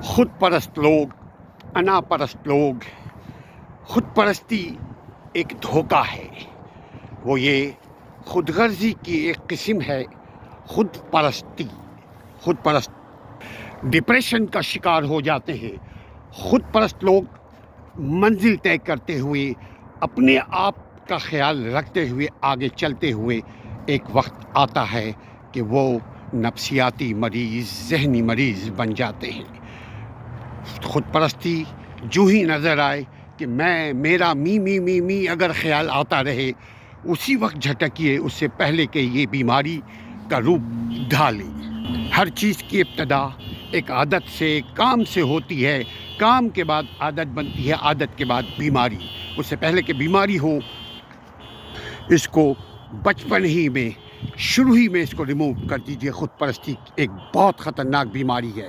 खुद परस्त लोग, अनापरस्त लोग। खुद परस्ती एक धोखा है। वो ये खुदगर्जी की एक किस्म है। खुद परस्त डिप्रेशन का शिकार हो जाते हैं। खुद परस्त लोग मंजिल तय करते हुए, अपने आप का ख्याल रखते हुए आगे चलते हुए एक वक्त आता है कि वो नफ्सियाती मरीज़, ज़हनी मरीज़ बन जाते हैं। खुद परस्ती जो ही नज़र आए कि मैं, मेरा, मी अगर ख्याल आता रहे, उसी वक्त झटकिए, उससे पहले कि ये बीमारी का रूप ढाले। हर चीज़ की इब्तिदा एक आदत से, काम से होती है। काम के बाद आदत बनती है, आदत के बाद बीमारी। उससे पहले कि बीमारी हो, इसको बचपन ही में, शुरू ही में इसको रिमूव कर दीजिए। खुद परस्ती एक बहुत ख़तरनाक बीमारी है।